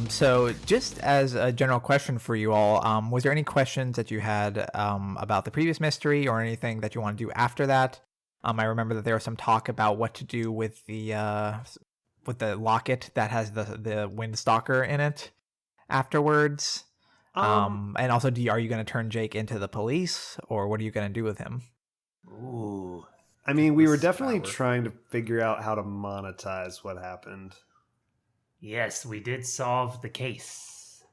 So just as a general question for you all, was there any questions that you had about the previous mystery or anything that you want to do after that? I remember that there was some talk about what to do with the locket that has the Windstalker in it afterwards. And also, are you going to turn Jake into the police, or what are you going to do with him? Ooh. I mean, we were definitely trying to figure out how to monetize what happened. Yes, we did solve the case.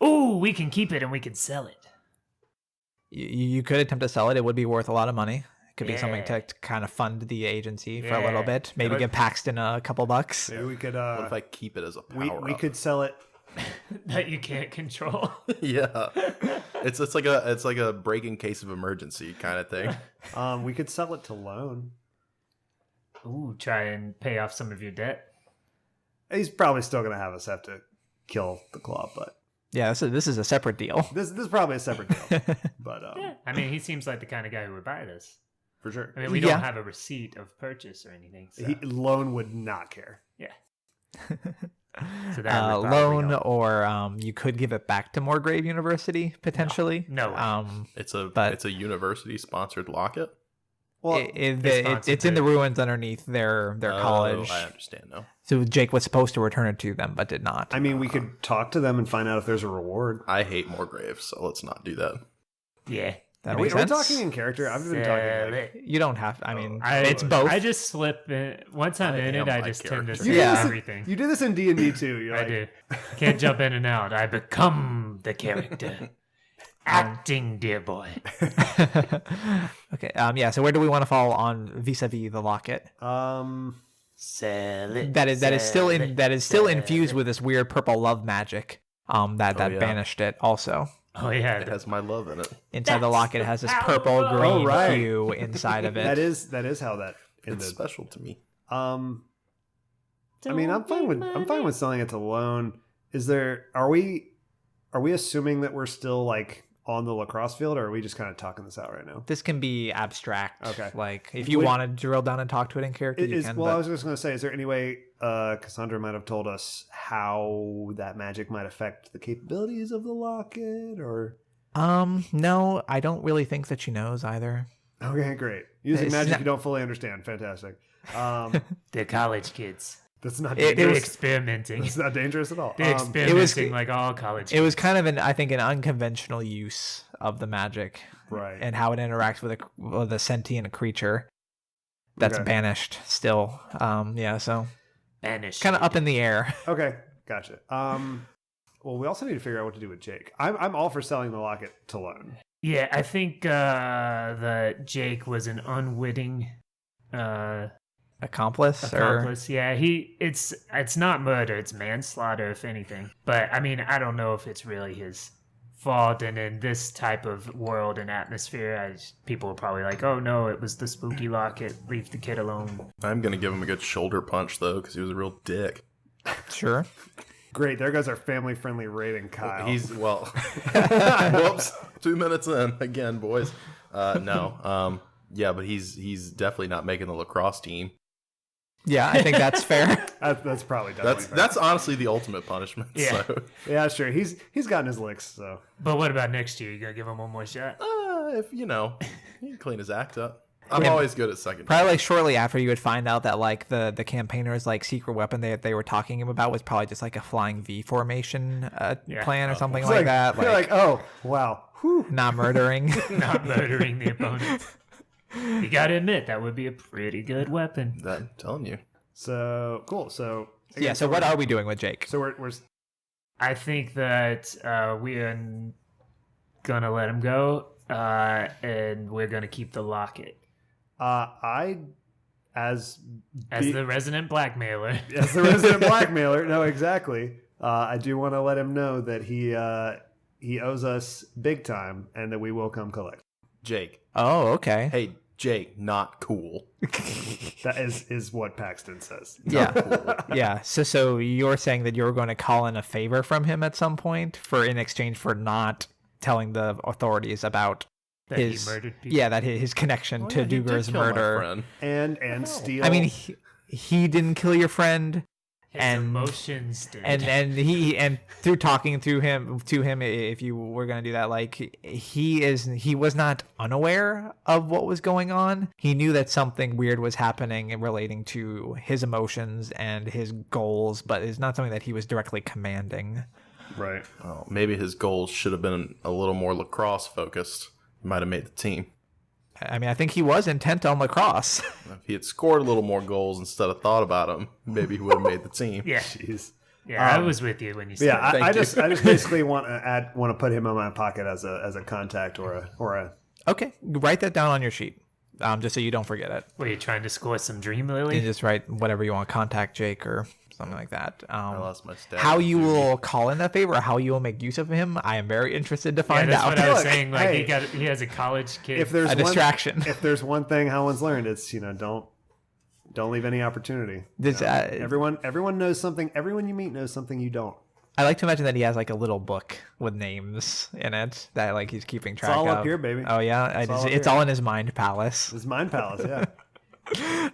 Ooh, we can keep it and we can sell it. You could attempt to sell it. It would be worth a lot of money. It could be something to kind of fund the agency for a little bit. Maybe give Paxton a couple bucks. Maybe we could. What if I keep it as a power we could sell it. That you can't control. Yeah, it's like a break in case of emergency kind of thing. We could sell it to loan. Ooh, try and pay off some of your debt. He's probably still going to have us have to kill the claw, but yeah, this is a separate deal. This is probably a separate deal. But yeah, I mean, he seems like the kind of guy who would buy this for sure. I mean, we don't have a receipt of purchase or anything. So. Loan would not care. Yeah. So that loan, or you could give it back to Moorgrave University potentially. No. It's a university sponsored locket. Well, it's in the ruins underneath their college. I understand now. So Jake was supposed to return it to them, but did not. I mean, we could talk to them and find out if there's a reward. I hate Moorgrave, so let's not do that. Yeah. That are we talking in character? I've been talking. You don't have. I mean, it's both. I just slip in. Once I'm in it, I just tend to say everything. You do this in D&D too. I do. Can't jump in and out. I become the character. Acting, dear boy. Okay. Yeah. So where do we want to fall on vis-a-vis the locket? Sell it. That is still infused with this weird purple love magic. That banished it also. Oh yeah, it has my love in it. Inside the locket, it has this purple green hue inside of it. That is how that ended. It's special to me. I mean, I'm fine with selling it to loan. Are we assuming that we're still like on the lacrosse field, or are we just kind of talking this out right now? This can be abstract. Okay. Like if you want to drill down and talk to it in character, you can. Well, I was just going to say, is there any way Cassandra might have told us how that magic might affect the capabilities of the locket, or? No, I don't really think that she knows either. Okay, great. Using magic you don't fully understand. Fantastic. They're college kids. That's not dangerous. They're experimenting. It's not dangerous at all. They're experimenting like all college kids. It was kind of an unconventional use of the magic. Right. And how it interacts with a sentient creature that's banished still. So banished. Kind of up in the air. Okay, gotcha. Well, we also need to figure out what to do with Jake. I'm all for selling the locket to loan. Yeah, I think that Jake was an unwitting accomplice. Yeah, it's not murder, it's manslaughter if anything. But I mean, I don't know if it's really his fault. And in this type of world and atmosphere, people are probably like, oh no, it was the spooky locket, leave the kid alone. I'm gonna give him a good shoulder punch though, because he was a real dick. Sure. Great, there goes our family-friendly rating, Kyle. Whoops, 2 minutes in again, boys. Yeah, but he's definitely not making the lacrosse team. Yeah, I think that's fair. That's probably definitely fair. That's honestly the ultimate punishment. Yeah, so. Yeah, sure. He's gotten his licks. So, but what about next year? You gonna give him one more shot? If he can clean his act up. I'm always good at second. Probably like shortly after you would find out that like the campaigners' like secret weapon they were talking about was probably just like a flying V formation plan or something like that. Like, oh wow, not murdering, not murdering the opponent. You gotta admit that would be a pretty good weapon. I'm telling you. So cool. So again, so what are we doing with Jake? So we're I think that we are gonna let him go, and we're gonna keep the locket. As the resident blackmailer. As the resident blackmailer. No, exactly. I do want to let him know that he owes us big time, and that we will come collect. Jake. Oh, okay. Hey, Jake, not cool. That is what Paxton says. Yeah. Cool. Yeah. So you're saying that you're going to call in a favor from him at some point in exchange for not telling the authorities about that he murdered people. Yeah, that his connection to Duger's murder. And steal. I mean, he didn't kill your friend. emotions, dude. And through talking to him, if you were gonna do that, like he was not unaware of what was going on. He knew that something weird was happening and relating to his emotions and his goals, but it's not something that he was directly commanding. Right. Oh, maybe his goals should have been a little more lacrosse focused. He might have made the team. I mean, I think he was intent on lacrosse. If he had scored a little more goals instead of thought about them, maybe he would have made the team. Yeah. Jeez. Yeah, I was with you when you said Yeah, that. I just basically want to put him in my pocket as a contact or a. Okay, write that down on your sheet, just so you don't forget it. Were you trying to score some Dream You Lily? just write whatever you want, contact Jake or something like that. I lost my stat. How you will call in that favor, or how you will make use of him, I am very interested to Yeah, find that's out. what I was Look, saying. Like hey, he has a college kid. If there's A distraction. If there's one thing Howland's learned, it's don't leave any opportunity. This, Everyone knows something. Everyone you meet knows something you don't. I like to imagine that he has like a little book with names in it that like he's keeping track all of. up here, baby. Oh yeah, it's all in his mind palace. It's Mind Palace, yeah.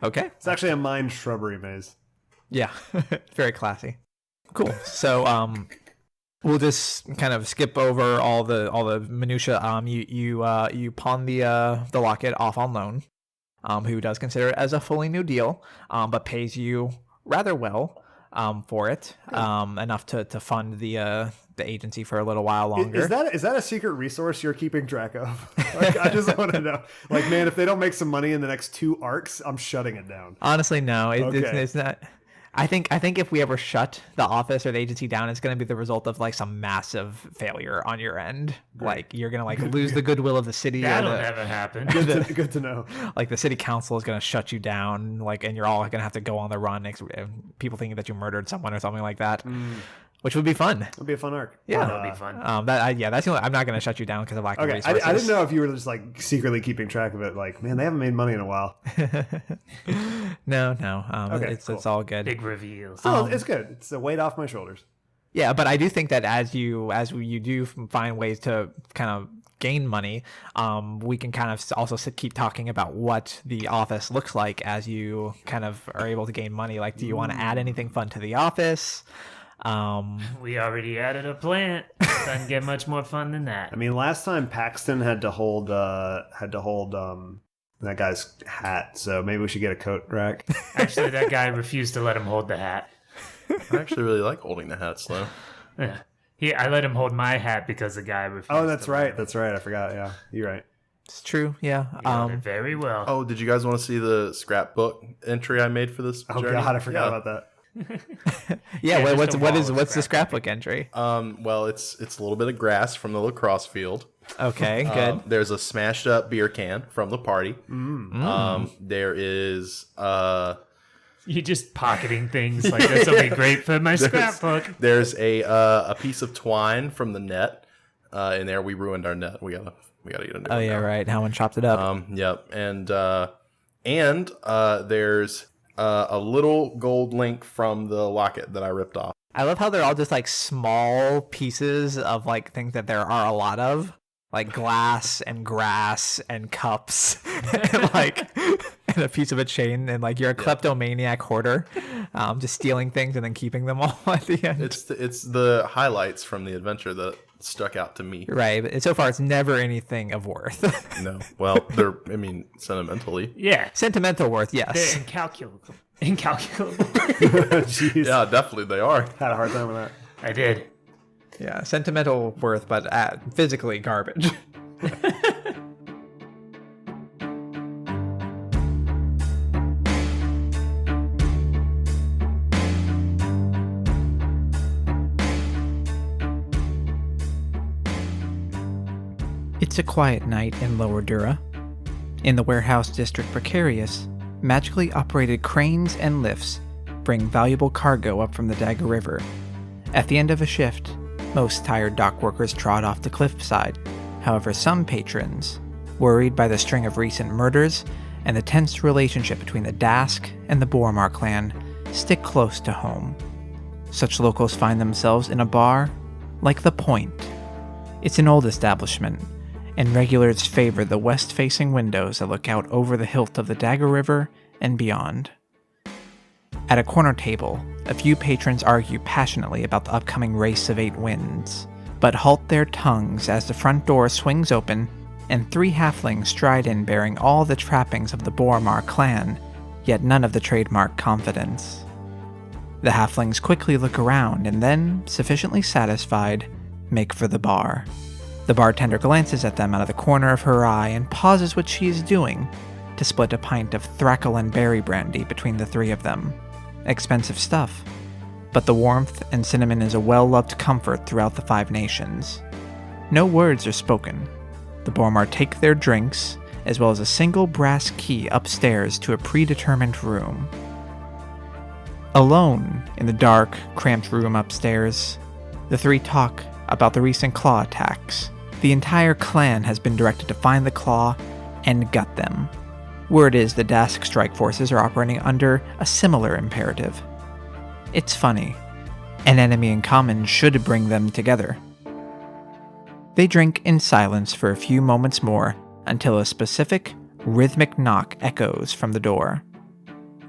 Okay. It's actually a mind shrubbery maze. Yeah, very classy. Cool. So we'll just kind of skip over all the minutia. You pawn the locket off on loan. Who does consider it as a fully new deal, but pays you rather well for it, enough to fund the agency for a little while longer. Is that a secret resource you're keeping track of? Like, I just want to know. Like, man, if they don't make some money in the next 2 arcs, I'm shutting it down. Honestly, no. Okay. It's not. I think if we ever shut the office or the agency down, it's going to be the result of like some massive failure on your end. Like you're going to like lose the goodwill of the city. That'll never happen. Good to know. Like the city council is going to shut you down. Like, and you're all going to have to go on the run. People thinking that you murdered someone or something like that. Which would be fun. It'll be a fun arc. Yeah, That'll be fun. That's the only. I'm not going to shut you down because of lack of Okay, resources. I didn't know if you were just like secretly keeping track of it. Like, man, they haven't made money in a while. No. Okay, It's all good. Big reveals. So it's good. It's a weight off my shoulders. Yeah, but I do think that as you do find ways to kind of gain money, we can kind of also keep talking about what the office looks like as you kind of are able to gain money. Like, do you want to add anything fun to the office? We already added a plant. Doesn't get much more fun than that. I mean, last time Paxton had to hold that guy's hat, so maybe we should get a coat rack. Actually, that guy refused to let him hold the hat. I actually really like holding the hats, though. Yeah. I let him hold my hat because the guy refused. Oh, that's to right. That's right. I forgot. Yeah, you're right. It's true. Yeah. He held it very well. Oh, did you guys want to see the scrapbook entry I made for this Oh journey? God, I forgot about that. Yeah. just a wall of What's the scrapbook entry? Well, it's a little bit of grass from the lacrosse field. Okay. Good. There's a smashed up beer can from the party. There is You're just pocketing things like this will be great for my scrapbook. there's a piece of twine from the net. In there, we ruined our net. We gotta get a new Oh one yeah, now. right. Howland chopped it up. Yep. And there's a little gold link from the locket that I ripped off. I love how they're all just like small pieces of like things that there are a lot of, like glass and grass and cups, and like and a piece of a chain, and like you're a kleptomaniac hoarder, just stealing things and then keeping them all at the end. It's the highlights from the adventure that stuck out to me. Right, but so far it's never anything of worth. No, well, sentimentally. Yeah. Sentimental worth, They're yes. incalculable. Jeez. Yeah, definitely they are. Had a hard time with that. I did. Yeah, sentimental worth, but physically garbage. It's a quiet night in Lower Dura. In the warehouse district Precarious, magically operated cranes and lifts bring valuable cargo up from the Dagger River. At the end of a shift, most tired dock workers trot off the cliffside. However, some patrons, worried by the string of recent murders and the tense relationship between the Dask and the Bormar clan, stick close to home. Such locals find themselves in a bar like The Point. It's an old establishment, and regulars favor the west-facing windows that look out over the hilt of the Dagger River and beyond. At a corner table, a few patrons argue passionately about the upcoming race of 8 winds, but halt their tongues as the front door swings open and 3 halflings stride in bearing all the trappings of the Boromar clan, yet none of the trademark confidence. The halflings quickly look around and then, sufficiently satisfied, make for the bar. The bartender glances at them out of the corner of her eye and pauses what she is doing to split a pint of Thrackle and berry brandy between the 3 of them. Expensive stuff, but the warmth and cinnamon is a well-loved comfort throughout the 5 nations. No words are spoken. The Boromar take their drinks, as well as a single brass key upstairs to a predetermined room. Alone in the dark, cramped room upstairs, the 3 talk about the recent claw attacks. The entire clan has been directed to find the claw and gut them. Word is the Dask strike forces are operating under a similar imperative. It's funny. An enemy in common should bring them together. They drink in silence for a few moments more until a specific, rhythmic knock echoes from the door.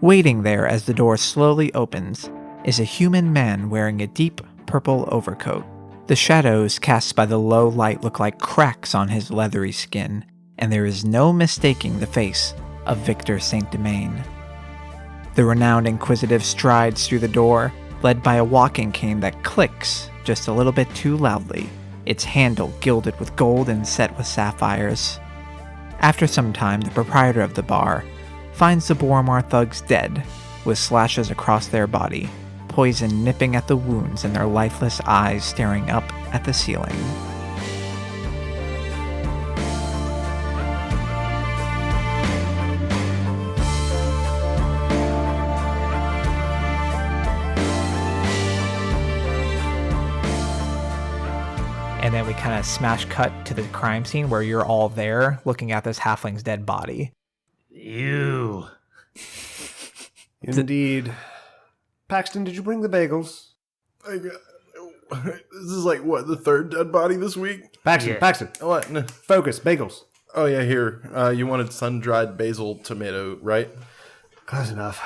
Waiting there as the door slowly opens is a human man wearing a deep purple overcoat. The shadows cast by the low light look like cracks on his leathery skin, and there is no mistaking the face of Victor Saint-Domingue. The renowned Inquisitive strides through the door, led by a walking cane that clicks just a little bit too loudly, its handle gilded with gold and set with sapphires. After some time, the proprietor of the bar finds the Boromar thugs dead, with slashes across their body, poison nipping at the wounds and their lifeless eyes staring up at the ceiling. And then we kind of smash cut to the crime scene where you're all there looking at this halfling's dead body. Ew. Indeed. Paxton, did you bring the bagels? This is like, what, the 3rd dead body this week? Paxton, Yeah. Paxton. What? No. Focus, bagels. Oh, yeah, here. You wanted sun-dried basil tomato, right? Close enough.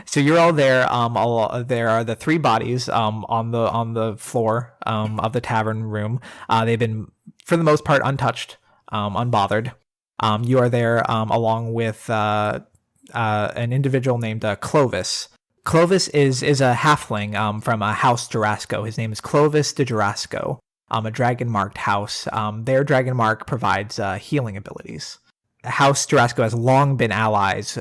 So you're all there. There are the 3 bodies on the floor of the tavern room. They've been, for the most part, untouched, unbothered. You are there along with an individual named Clovis. Clovis is a halfling from a House Durasco. His name is Clovis de Durasco, a dragon-marked house. Their dragon mark provides healing abilities. House Durasco has long been allies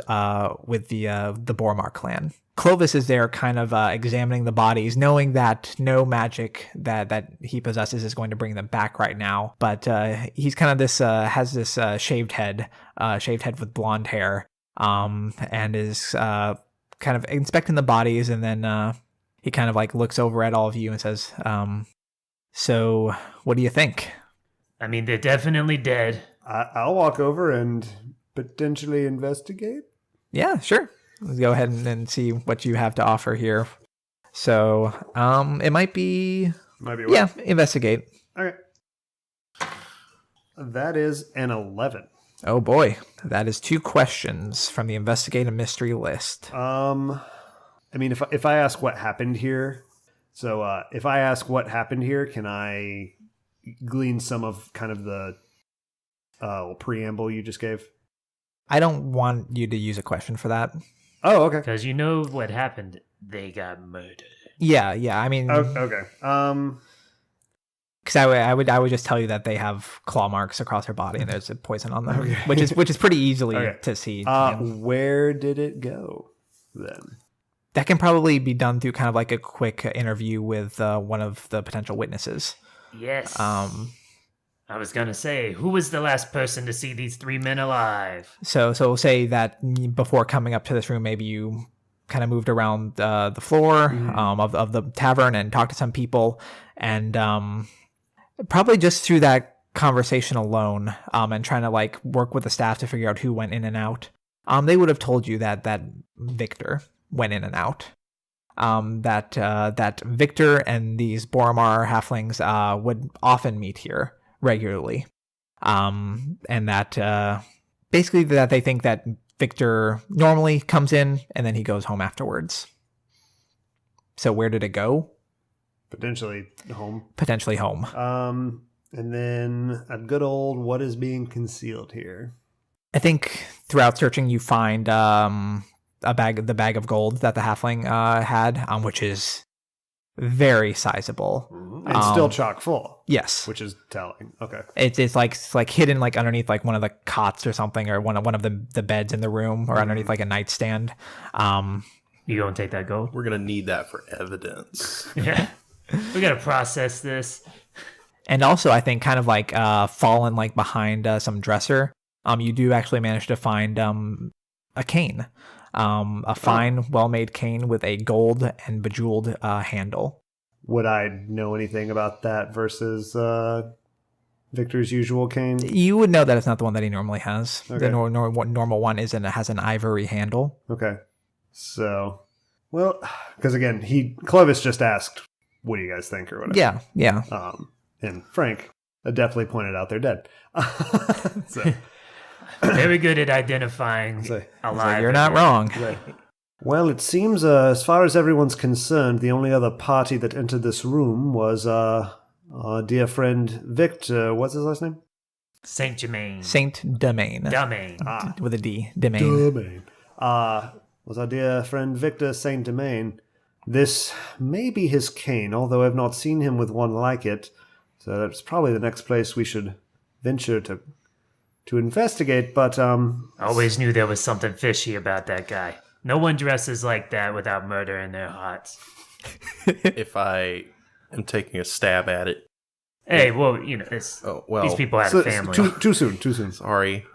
with the Boromar clan. Clovis is there kind of examining the bodies, knowing that no magic that he possesses is going to bring them back right now. But he's kind of has this shaved head with blonde hair, and is kind of inspecting the bodies, and then he kind of like looks over at all of you and says, so what do you think? I mean, they're definitely dead. I'll walk over and potentially investigate. Yeah, sure. Let's go ahead and see what you have to offer here. So, it might be... Might be what? Yeah, investigate. Okay. That is an 11. Oh boy, that is 2 questions from the investigate a mystery list. I mean, if I ask what happened here, so if I ask what happened here, can I glean some of kind of the preamble you just gave? I don't want you to use a question for that. Oh, okay. Because you know what happened. They got murdered. Yeah. I mean, Oh, okay. because I would just tell you that they have claw marks across their body and there's a poison on them, Okay. which is pretty easily Okay. to see. Where did it go then? That can probably be done through kind of like a quick interview with one of the potential witnesses. Yes. I was going to say, who was the last person to see these 3 men alive? So we'll say that before coming up to this room, maybe you kind of moved around the floor of the tavern and talked to some people, and probably just through that conversation alone, and trying to like work with the staff to figure out who went in and out. They would have told you that Victor went in and out. That Victor and these Boromar halflings would often meet here regularly, and that basically that they think that Victor normally comes in and then he goes home afterwards. So where did it go? Potentially home. Potentially home. And then a good old what is being concealed here. I think throughout searching, you find the bag of gold that the halfling had, which is very sizable. And still chock full. Yes, Which is telling. Okay. it's like hidden like underneath like one of the cots or something, or one of the beds in the room, or underneath like a nightstand. You gonna take that gold? We're gonna need that for evidence. Yeah. We gotta process this. And also, I think kind of like fallen like behind some dresser, you do actually manage to find a cane, a fine, well-made cane with a gold and bejeweled handle. Would I know anything about that versus Victor's usual cane? You would know that it's not the one that he normally has. Okay. The normal one has an ivory handle. Okay. So, well, because again, Clovis just asked, what do you guys think or whatever? Yeah. And Frank definitely pointed out they're dead. So, Very good at identifying alive. You're not wrong. well, it seems as far as everyone's concerned, the only other party that entered this room was our dear friend Victor. What's his last name? Saint Germain. Saint Domain. Domain. With a D. Domain. Domain. Was our dear friend Victor Saint Domain. This may be his cane, although I've not seen him with one like it. So that's probably the next place we should venture to investigate. But I always knew there was something fishy about that guy. No one dresses like that without murder in their hearts. If I am taking a stab at it. Hey, well, you know, these people have a family. Too soon. Sorry.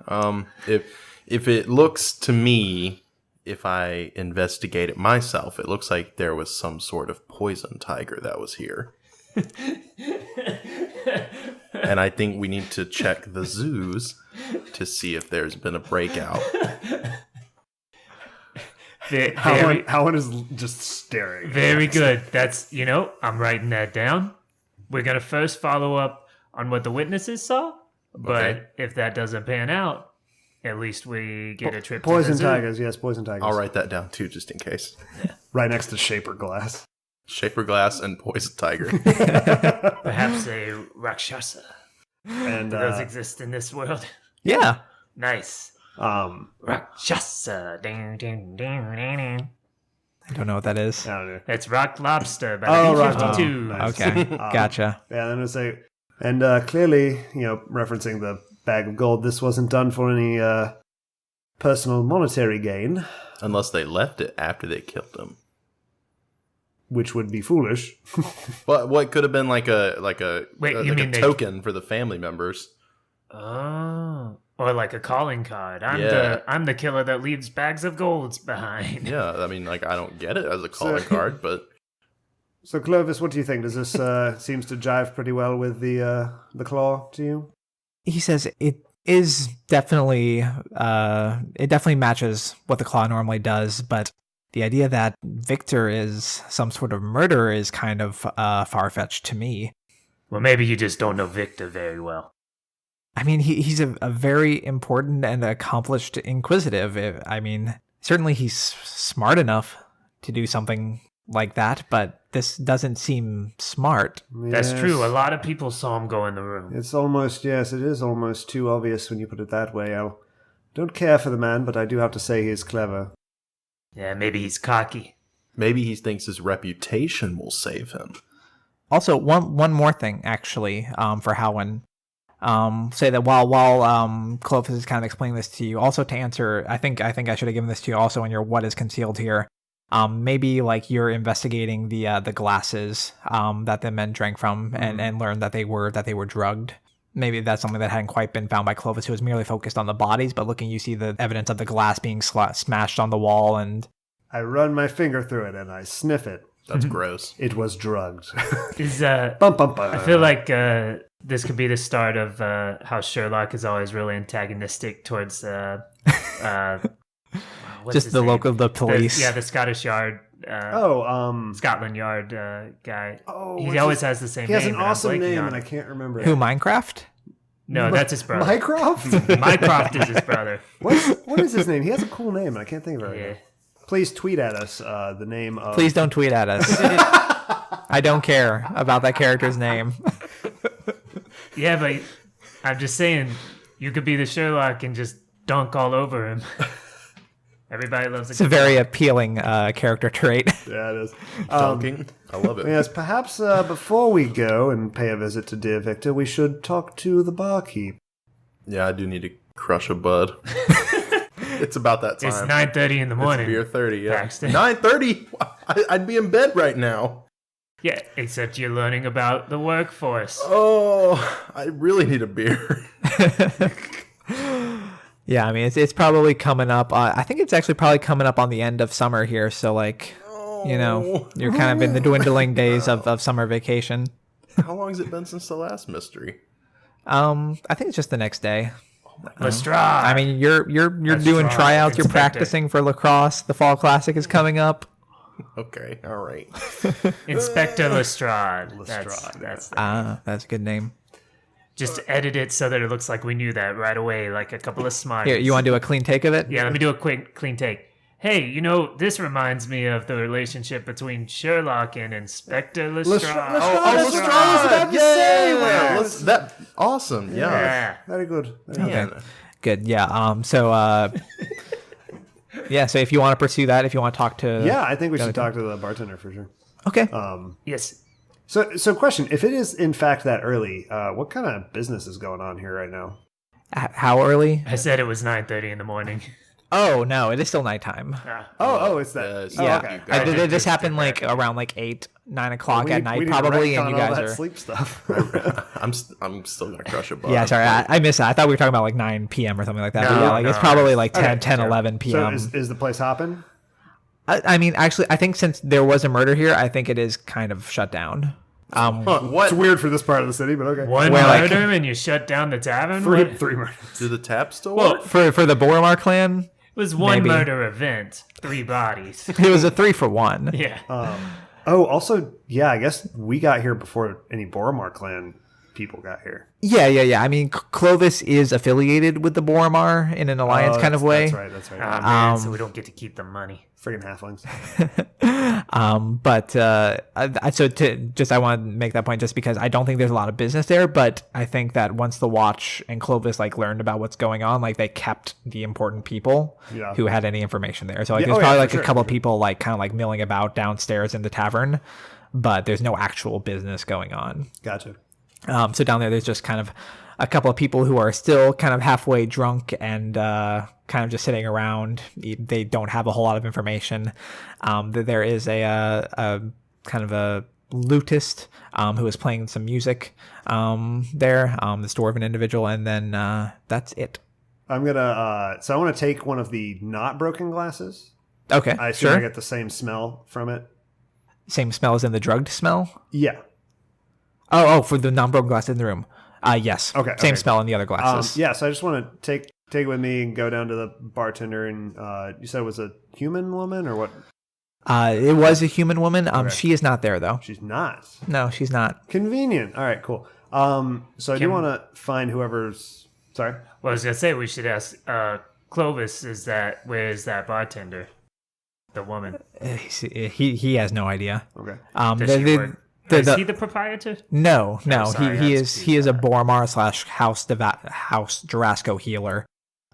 If it looks to me, if I investigate it myself, it looks like there was some sort of poison tiger that was here. And I think we need to check the zoos to see if there's been a breakout. Howard is just staring. Very good. That's, I'm writing that down. We're going to first follow up on what the witnesses saw. But Okay. if that doesn't pan out, at least we get a trip Poison to the zoo. tigers, yes, poison tigers. I'll write that down too, just in case. Right next to Shaper Glass. Shaper glass and poison tiger. Perhaps a Rakshasa. And Do those exist in this world? Yeah. Nice. Rakshasa. Ding, ding, ding, ding, ding. I don't know what that is. I don't know. That's Rock Lobster by Oh, the Rock- B-52. nice. Okay. Gotcha. Yeah, then I say, and clearly, referencing the bag of gold, this wasn't done for any personal monetary gain, Unless they left it after they killed him. which would be foolish. But what could have been like a Wait, like you a mean they- token for the family members? Oh. Or like a calling card. Yeah. I'm the killer that leaves bags of golds behind. Yeah, I mean, I don't get it as a calling card, but So, Clovis, what do you think? Does this seems to jive pretty well with the claw to you? He says it is definitely it definitely matches what the claw normally does, but the idea that Victor is some sort of murderer is kind of far-fetched to me. Well, maybe you just don't know Victor very well. I mean, he's a very important and accomplished inquisitive. I mean, certainly he's smart enough to do something like that, but this doesn't seem smart. That's Yes. true. A lot of people saw him go in the room. It's almost, yes, it is almost too obvious when you put it that way. I don't care for the man, but I do have to say he is clever. Yeah, maybe he's cocky. maybe he thinks his reputation will save him. Also, one more thing, actually, for Howin. Say that while Clovis is kind of explaining this to you, also to answer, I think I should have given this to you also in your what is concealed here. Maybe like you're investigating the glasses that the men drank from and learned that they were drugged. Maybe that's something that hadn't quite been found by Clovis, who was merely focused on the bodies, but looking, you see the evidence of the glass being smashed on the wall, and I run my finger through it and I sniff it. That's gross. It was drugged. Is Bum, bum, bum. I feel like this could be the start of how Sherlock is always really antagonistic towards what's just his the name? local the police. The Scottish Yard. Scotland Yard guy. He what's always his- has the same he name. has an and I'm awesome blanking name on and I it. can't remember it. Who, Minecraft? No, that's his brother. Mycroft? Mycroft is his brother. What is his name? He has a cool name and I can't think of it right Yeah. now. please tweet at us the name of... Please don't tweet at us. I don't care about that character's name. Yeah, but I'm just saying, you could be the Sherlock and just dunk all over him. Everybody loves it. It's a very appealing character trait. Yeah, it is. Dunking. I love it. Yes, perhaps before we go and pay a visit to dear Victor, we should talk to the barkeep. Yeah, I do need to crush a bud. It's about that time. It's 9:30 in the morning. It's beer 30, yeah. Paxton. 9:30? I'd be in bed right now. Yeah, except you're learning about the workforce. Oh, I really need a beer. Yeah, I mean, it's probably coming up. I think it's actually probably coming up on the end of summer here. So, like, you know, you're kind of in the dwindling days of summer vacation. How long has it been since the last mystery? I think it's just the next day. Lestrade. I mean, you're That's doing right. tryouts. You're Inspector. practicing for lacrosse. The fall classic is coming up. Okay, all right. Inspector Lestrade. Lestrade, That's That's a good name. just edit it so that it looks like we knew that right away, like a couple of smiles. Here, you want to do a clean take of it? Yeah, let me do a quick, clean take. Hey, you know, this reminds me of the relationship between Sherlock and Inspector Lestrade. That's what I was about to say. Yeah, that awesome. Yeah. Yeah. Very good. Yeah. Good. Yeah. Yeah. So if you want to pursue that, if you want to talk to, Yeah, I think we should talk to the bartender for sure. Okay. Yes. So question: if it is in fact that early, what kind of business is going on here right now? How early? I said it was 9:30 in the morning. Oh no, it is still nighttime. It's that. Yes. Oh, Yeah. okay. This happened like around like 8, 9 o'clock We at need- night we need to probably, retcon and you all guys that are. sleep stuff. I'm still gonna crush a bud. Yeah, sorry, I missed that. I thought we were talking about like 9 p.m. or something like that. But No, yeah, like it's no. probably like 10, Okay, 10 11 so p.m. is the place hopping? I mean, actually, I think since there was a murder here, I think it is kind of shut down. What? It's weird for this part of the city, but okay. One Well, like- murder and you shut down the tavern? Three What? murders. Do the taps still Well, work? For the Boromar clan, It was one Maybe. murder event, 3 bodies. it was a 3 for 1. Yeah. Oh, also, yeah, I guess we got here before any Boromar clan people got here. Yeah. I mean, Clovis is affiliated with the Boromar in an alliance kind of way. That's right. Ah, man, so we don't get to keep the money. Friggin' halflings. I want to make that point just because I don't think there's a lot of business there, but I think that once the Watch and Clovis like learned about what's going on, like they kept the important people Yeah. who had any information there. So like Yeah, there's oh, yeah, probably for like sure, a couple for people like kind of like milling about downstairs in the tavern, but there's no actual business going on. Gotcha. So down there's just kind of a couple of people who are still kind of halfway drunk and kind of just sitting around. They don't have a whole lot of information. There is a kind of a lutist who is playing some music there, this dwarven individual, and then that's it. I'm gonna. So I want to take one of the not broken glasses. Okay, I assume sure. I get the same smell from it. Same smell as in the drugged smell? Yeah. Oh, for the non-broken glass in the room. Yes. Okay, Same okay. smell in the other glasses. Yeah. So I just want to take it with me and go down to the bartender. And you said it was a human woman or what? It was a human woman. She is not there though. She's not. No, she's not. Convenient. All right. Cool. So I do want to find whoever's. Sorry. Well, I was going to say, we should ask Clovis, where is that bartender? The woman. He has no idea. Okay. Does she work? Is he the proprietor? No. sorry, he that's is a Boromar / House Jarasco healer.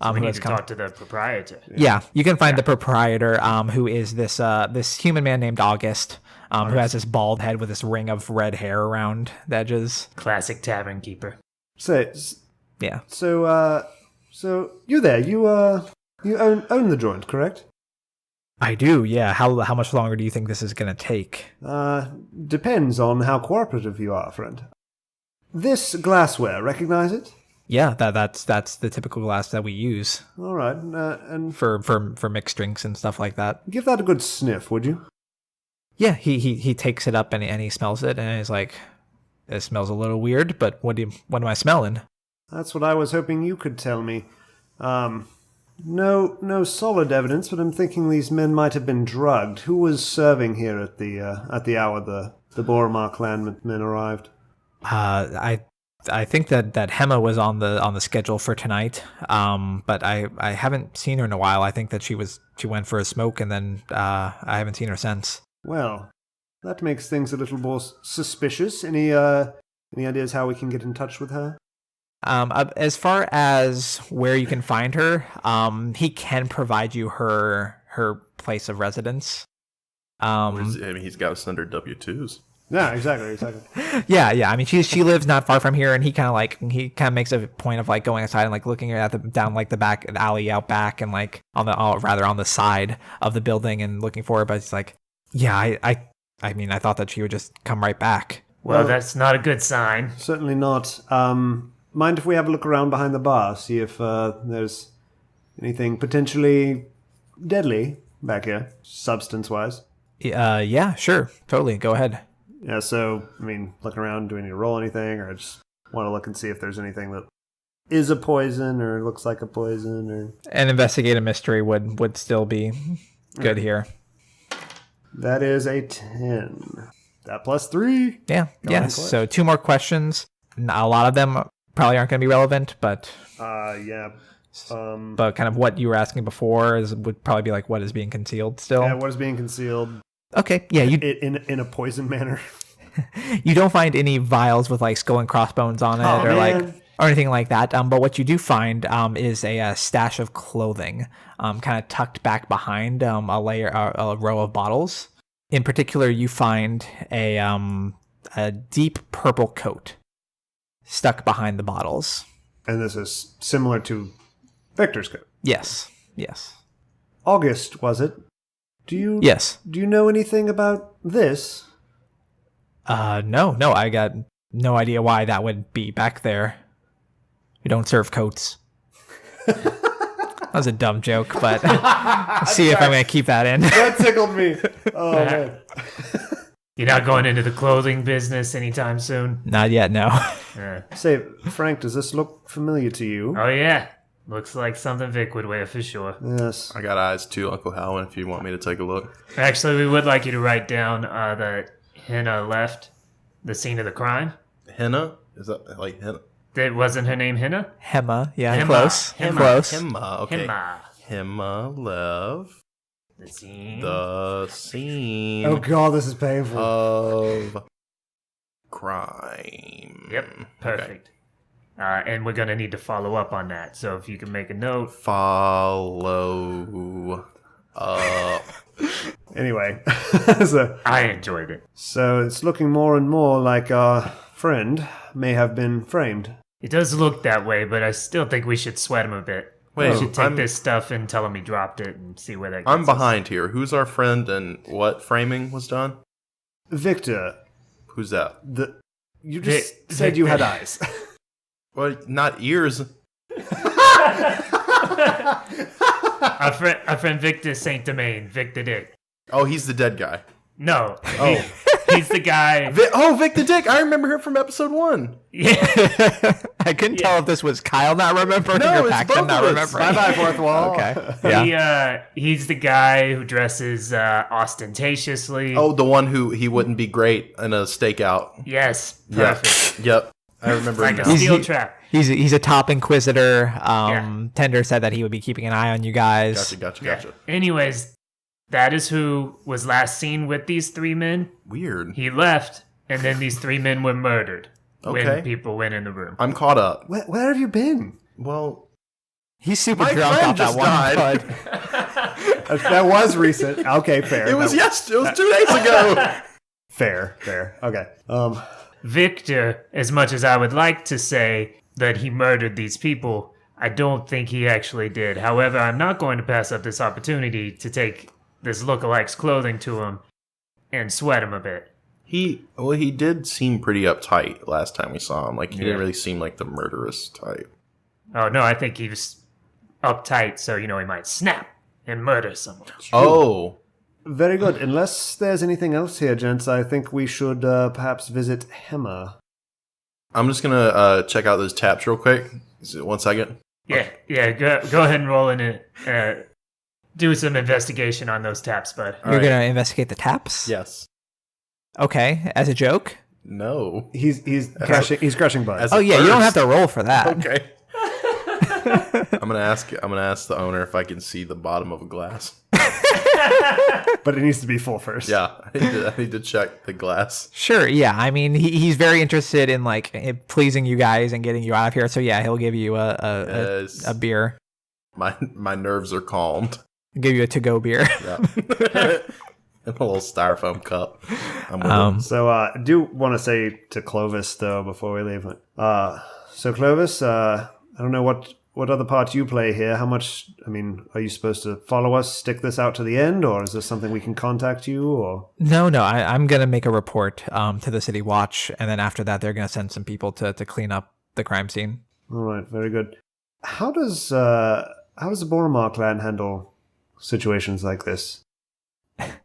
We Who need has to come. talk to the proprietor. Yeah, you can find the proprietor, who is this human man named August, who has this bald head with this ring of red hair around the edges. Classic tavern keeper. Yeah. So you there? You own the joint, correct? I do, yeah. How much longer do you think this is going to take? Depends on how cooperative you are, friend. This glassware, recognize it? Yeah, that's the typical glass that we use All right, and for mixed drinks and stuff like that. give that a good sniff, would you? Yeah, he takes it up and he smells it and he's like, "It smells a little weird, but what am I smelling?" That's what I was hoping you could tell me. No solid evidence, but I'm thinking these men might have been drugged. Who was serving here at the hour the Boromar clan men arrived? I think that Hema was on the schedule for tonight, but I haven't seen her in a while. I think that she went for a smoke, and then I haven't seen her since. Well, that makes things a little more suspicious. Any ideas how we can get in touch with her? As far as where you can find her, he can provide you her place of residence. He's got us under W-2s. Yeah, exactly. Yeah. I mean, she lives not far from here, and he kind of makes a point of like going outside and like looking at down like the back alley out back, and like on the side of the building and looking for her. But it's like, yeah, I mean, I thought that she would just come right back. Well, that's not a good sign. Certainly not. Mind if we have a look around behind the bar, see if there's anything potentially deadly back here, substance-wise? Yeah, sure, totally. Go ahead. Yeah, so, I mean, looking around, do we need to roll anything, or I just want to look and see if there's anything that is a poison or looks like a poison, or... And investigate a mystery would still be good here. That is a 10. That plus 3. Yeah. So 2 more questions. A lot of them probably aren't going to be relevant, but... Yeah. But kind of what you were asking before would probably be like what is being concealed still. Yeah, what is being concealed? Okay, yeah, in a poison manner. You don't find any vials with like skull and crossbones on it or anything like that. But what you do find is a stash of clothing, kind of tucked back behind a row of bottles. In particular, you find a deep purple coat stuck behind the bottles. And this is similar to Victor's coat. Yes. August, was it? Yes. Do you know anything about this? No, I got no idea why that would be back there. We don't serve coats. That was a dumb joke, but see if I'm going to keep that in. That tickled me. Oh, man. You're not going into the clothing business anytime soon? Not yet, no. Say, Frank, does this look familiar to you? Oh, yeah. Looks like something Vic would wear for sure. Yes. I got eyes too, Uncle Howland, if you want me to take a look. Actually, we would like you to write down that Henna left the scene of the crime. Henna? Is that like Henna? Wasn't her name Henna? Hema, yeah, Hema. close. Hema. Close. Hema, okay. Hema. Hema left The scene. Oh, God, this is painful. Of crime. Yep, perfect. And we're going to need to follow up on that. So if you can make a note. Follow up. Anyway. I enjoyed it. So it's looking more and more like our friend may have been framed. It does look that way, but I still think we should sweat him a bit. Wait, we should take this stuff and tell him he dropped it and see where that gets I'm us. behind here. Who's our friend and what framing was done? Victor. Who's that? You just said you had eyes. Well, not ears. Our friend Victor Saint Domain, Victor Dick. Oh, he's the dead guy. No. Oh. He's the guy. Vic the Dick. I remember him from episode 1. Yeah. I couldn't tell if this was Kyle not remembering No, or it's Paxton both not of us. remembering. Bye-bye, fourth wall. Okay. Yeah. He's the guy who dresses ostentatiously. Oh, the one who he wouldn't be great in a stakeout. Yes. Perfect. Yep. I remember Like him a now. steel trap. He's a top inquisitor. Yeah. Tender said that he would be keeping an eye on you guys. Gotcha. Anyways, that is who was last seen with these 3 men. Weird. He left, and then these 3 men were murdered when Okay. people went in the room. I'm caught up. Where have you been? Well, He's super My drunk friend off that just one died. bud. That was recent. Okay, fair. it was That- It was 2 days ago. Fair. Okay. Victor, as much as I would like to say that he murdered these people, I don't think he actually did. However, I'm not going to pass up this opportunity to take this lookalike's clothing to him and sweat him a bit. He did seem pretty uptight last time we saw him. Like he didn't really seem like the murderous type. Oh, no, I think he was uptight, so, he might snap and murder someone. Oh, Very good. Unless there's anything else here, gents, I think we should perhaps visit Hema. I'm just gonna check out those taps real quick. Is it 1 second? Yeah, go ahead and roll in it. Do some investigation on those taps, bud. You're gonna investigate the taps? Yes. Okay, as a joke. No. He's crushing bodies. Oh yeah, you don't have first. to roll for that. Okay. I'm gonna ask the owner if I can see the bottom of a glass. But it needs to be full first. Yeah, I need to check the glass. Sure, yeah. I mean, he's very interested in like pleasing you guys and getting you out of here. So yeah, he'll give you Yes. a beer. My nerves are calmed. Give you a to-go beer. Yeah. And a little styrofoam cup. I'm with it. So I do want to say to Clovis though before we leave. So Clovis, I don't know what other part you play here. How much? I mean, are you supposed to follow us, stick this out to the end, or is this something we can contact you? Or No. I'm gonna make a report to the city watch, and then after that, they're gonna send some people to clean up the crime scene. all right, very good. How does the Boromar clan handle situations like this?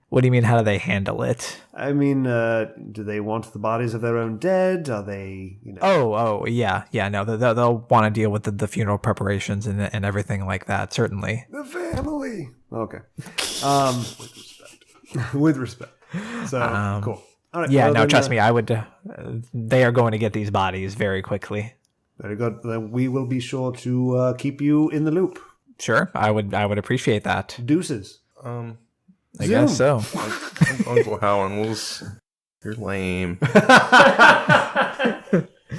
What do you mean? How do they handle it? I mean, do they want the bodies of their own dead? Are they, Oh, yeah. No, they'll want to deal with the funeral preparations and everything like that. Certainly. the family? Okay. With respect. So cool. All right. Yeah, well, no, then, trust me. I would. They are going to get these bodies very quickly. Very good. Then we will be sure to keep you in the loop. Sure, I would appreciate that. Deuces. I guess so. Uncle Howard, you're lame.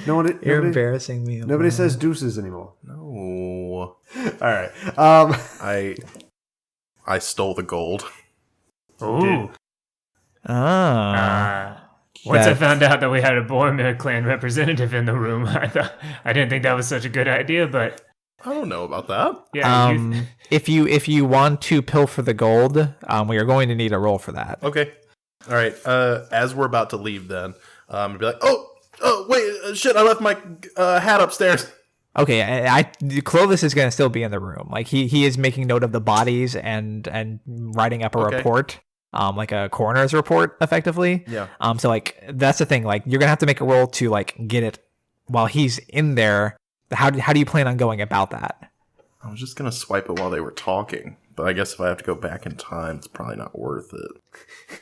You're embarrassing me. Nobody says deuces anymore. No. All right. I stole the gold. Ooh. Once I That- found out that we had a Boromir clan representative in the room, I didn't think that was such a good idea, but I don't know about that. yeah. if you want to pilfer the gold, we are going to need a roll for that. Okay. All right. As we're about to leave, then I'm gonna be like, oh, wait, shit! I left my hat upstairs. Okay, Clovis is going to still be in the room. Like he is making note of the bodies and writing up a Okay. report, like a coroner's report, effectively. Yeah. So like that's the thing. Like you're gonna have to make a roll to like get it while he's in there. How do you plan on going about that? I was just gonna swipe it while they were talking, but I guess if I have to go back in time, it's probably not worth it.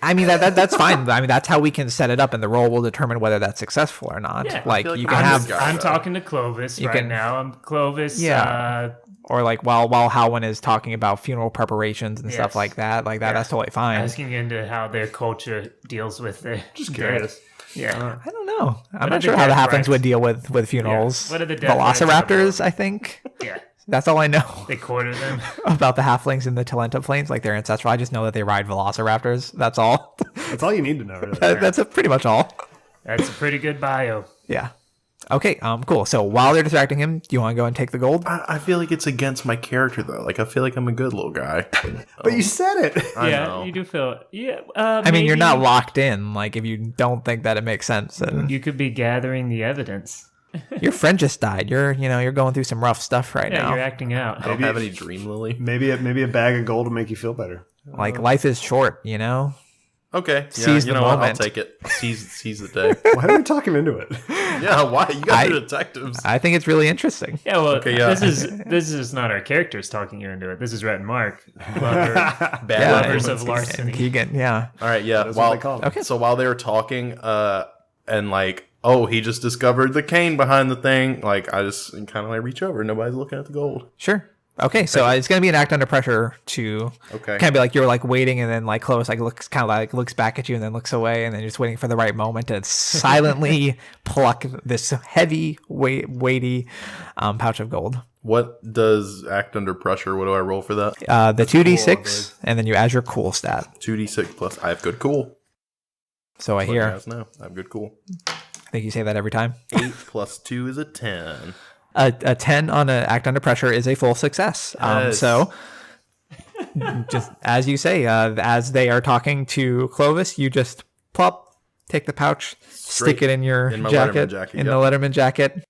I mean that's fine. I mean that's how we can set it up, and the roll will determine whether that's successful or not. Yeah, I like feel like you I'm can have, this guy. I'm talking to Clovis You right can- now. I'm Clovis. Yeah. or like while Howin is talking about funeral preparations and stuff Yes. like that. Like that, Yeah. that's totally fine. Asking into how their culture deals with the Just curious. Yeah. I don't know. I'm are not the sure how the death halflings rites? would deal with funerals. What are the death rites of the Velociraptors? I think Yeah. that's all I know They quarter them. about the halflings in the Talenta Plains, like their ancestral. I just know that they ride velociraptors. That's all. That's all you need to know, really. That's pretty much all. That's a pretty good bio. Yeah. Okay. Cool. So while they're distracting him, do you want to go and take the gold? I feel like it's against my character though. Like I feel like I'm a good little guy. But you said it. I yeah, know. you do feel. Yeah. I mean, you're not locked in. Like if you don't think that it makes sense, then You could be gathering the evidence. your friend just died. You're going through some rough stuff right Yeah, now. you're acting out. I don't have any dream lily. Maybe a bag of gold will make you feel better. Like life is short. Okay. Yeah, Seize you the know what? I'll moment. take it. Seize the day. Why do we talk him into it? Yeah, why? You guys I- are detectives. I think it's really interesting. Yeah, well, Okay, yeah. this is not our characters talking you into it. This is Rhett and Mark, Bad lovers moments. of larceny. And Keegan, yeah. All right, yeah. That's what they call him. Okay. So while they were talking, and like, oh, he just discovered the cane behind the thing. Like, I just kind of like reach over. Nobody's looking at the gold. Sure. Okay, so it's gonna be an act under pressure to Okay. kind of be like you're like waiting, and then like Clovis like looks back at you, and then looks away, and then you're just waiting for the right moment to silently pluck this heavy, weighty pouch of gold. What does act under pressure? What do I roll for that? The 2d6, and then you add your cool stat. 2d6 plus. I have good cool. So I What you hear. guys know. I have good cool. I think you say that every time. 8 plus 2 is a 10. A 10 on an act under pressure is a full success. Yes. So, just as you say, as they are talking to Clovis, you just plop, take the pouch, stick it in your in my jacket, Letterman jacket, in yep. the Letterman jacket,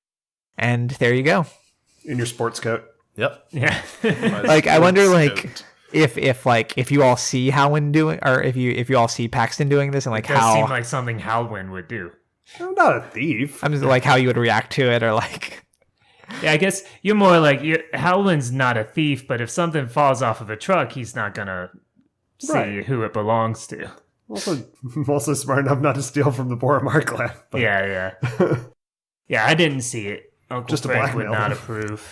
and there you go. In your sports coat. Yep. Yeah. Like I wonder, Sports like coat. if you all see Howin doing, or if you all see Paxton doing this, and like Does seem how like something Halwyn would do. I'm not a thief. I'm just like how you would react to it, or like. Yeah, I guess you're more like Halwyn's not a thief, but if something falls off of a truck, he's not gonna see Right. who it belongs to. I'm also smart enough not to steal from the poor Markland. Yeah. Yeah, I didn't see it. Uncle Just to Frank would blackmail not them. approve.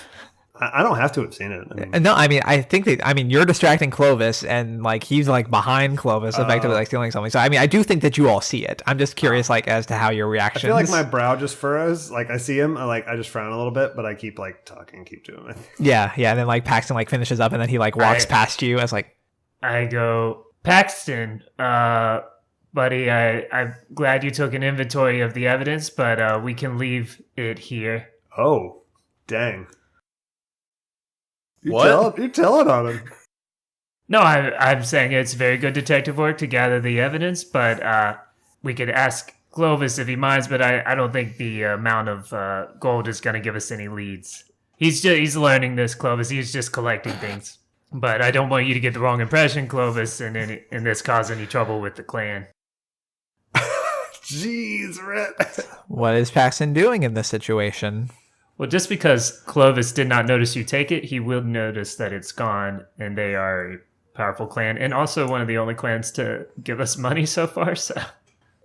I don't have to have seen it. I mean, No, I mean, I think that, I mean, you're distracting Clovis and like he's like behind Clovis, effectively like stealing something. So, I mean, I do think that you all see it. I'm just curious, like, as to how your I reactions. feel like my brow just furrows. Like I see him, I just frown a little bit, but I keep like talking, keep doing it. Yeah. And then like Paxton like finishes up and then he like walks past you as like, I go, Paxton, buddy, I'm glad you took an inventory of the evidence, but we can leave it here. Oh, dang. What? You're telling on him. No, I'm saying it's very good detective work to gather the evidence, but we could ask Clovis if he minds, but I don't think the amount of gold is going to give us any leads. He's learning this, Clovis. He's just collecting things. But I don't want you to get the wrong impression, Clovis, and this cause any trouble with the clan. Jeez, Rhett. what is Paxton doing in this situation? Well, just because Clovis did not notice you take it, he will notice that it's gone, and they are a powerful clan, and also one of the only clans to give us money so far, so...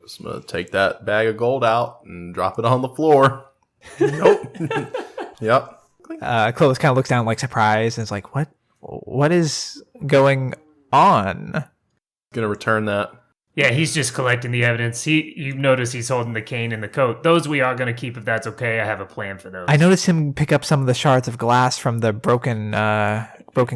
Just gonna take that bag of gold out and drop it on the floor. Nope. Yep. Clovis kind of looks down like surprised and is like, what is going on? Gonna return that. Yeah, he's just collecting the evidence. You notice he's holding the cane and the coat. Those we are going to keep if that's okay. I have a plan for those. I noticed him pick up some of the shards of glass from the broken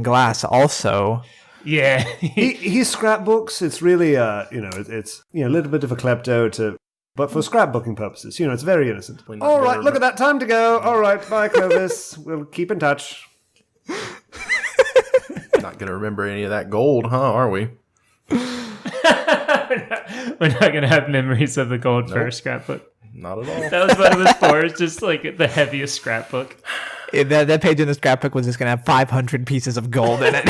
glass also. Yeah. he scrapbooks. It's really it's a little bit of a klepto but for scrapbooking purposes, it's very innocent. All right, look at that, time to go. All right, bye, Clovis. We'll keep in touch. Not gonna remember any of that gold, huh? Are we? We're not going to have memories of the gold for a scrapbook. Not at all. That was what it was for. It's just like the heaviest scrapbook. That page in the scrapbook was just going to have 500 pieces of gold in it.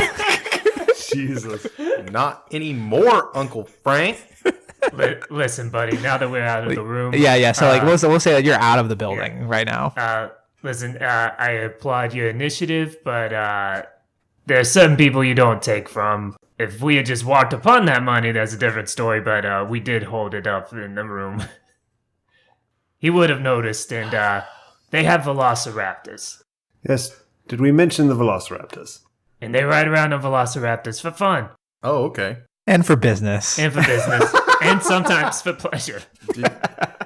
Jesus. Not anymore, Uncle Frank. Listen, buddy, now that we're out of the room. Yeah. So like we'll say that you're out of the building right now. Listen, I applaud your initiative, but there are some people you don't take from. If we had just walked upon that money, that's a different story, but we did hold it up in the room. He would have noticed, and they have velociraptors. Yes. Did we mention the velociraptors? And they ride around on velociraptors for fun. Oh, okay. And for business. And sometimes for pleasure.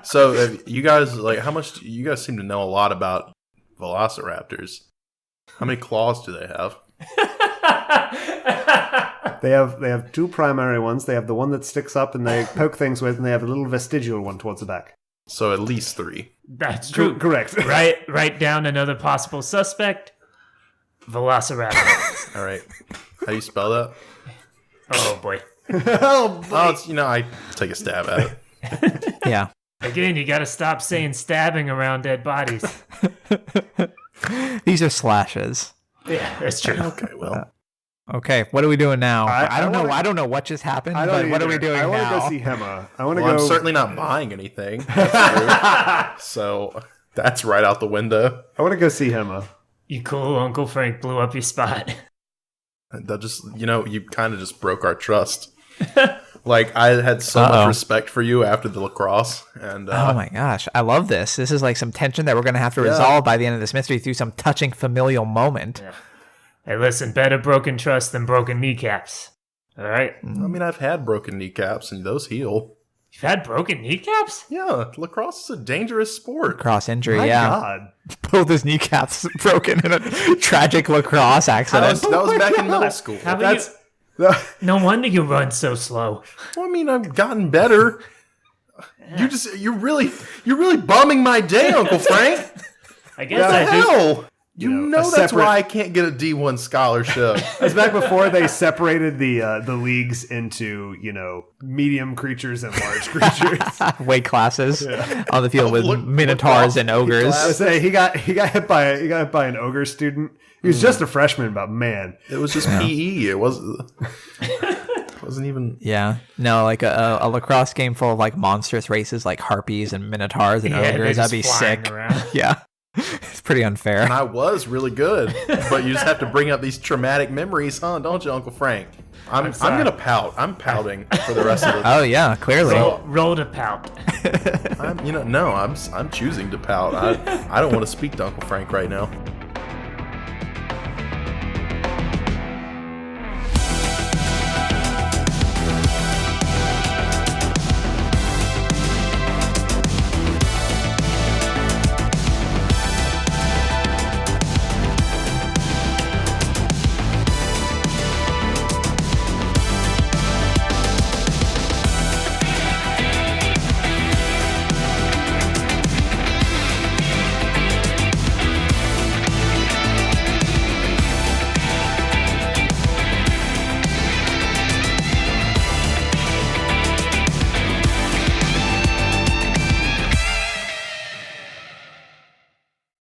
So you guys, like, how much, you guys seem to know a lot about velociraptors. How many claws do they have? They have two primary ones. They have the one that sticks up and they poke things with, and they have a little vestigial one towards the back. So at least 3. That's true. Correct. Write down another possible suspect. Velociraptor. All right. How do you spell that? Oh boy. Oh, boy. Oh, it's, I take a stab at it. Yeah. Again, you gotta stop saying stabbing around dead bodies. These are slashes. Yeah, that's true. Okay, well. Okay, what are we doing now? I don't know. wanna- I don't know what just happened, I but don't what are either. we doing I want to now? go see Hema. I want to Well, go. I'm certainly not buying anything. That's so that's right out the window. I want to go see Hema. You cool, Uncle Frank blew up your spot. That just, you kind of just broke our trust. Like, I had so much Uh-oh. respect for you after the lacrosse. And Oh my gosh, I love this. This is like some tension that we're going to have to resolve by the end of this mystery through some touching familial moment. Yeah. Hey, listen, better broken trust than broken kneecaps. All right? I mean, I've had broken kneecaps, and those heal. You've had broken kneecaps? Yeah, lacrosse is a dangerous sport. Cross injury, My yeah. God. Both his kneecaps broken in a tragic lacrosse accident. That was back in middle school. How about no wonder you run so slow. Well, I mean, I've gotten better. You're really bumming my day, Uncle Frank. I guess What I the do. hell? You know, know a that's separate- why I can't get a D1 scholarship. It's back before they separated the leagues into medium creatures and large creatures. Weight classes on the field with minotaurs and ogres. I say he got hit by an ogre student. He was just a freshman, but man, It was just PE. It wasn't even. Yeah, no, like a lacrosse game full of like monstrous races like harpies and minotaurs and Yeah, ogres. they're That'd be just flying sick. around. Yeah, it's pretty unfair. And I was really good, but you just have to bring up these traumatic memories, huh? Don't you, Uncle Frank? I'm sorry. gonna pout. I'm pouting for the rest of the. Oh yeah, clearly. Roll to pout. I'm choosing to pout. I don't want to speak to Uncle Frank right now.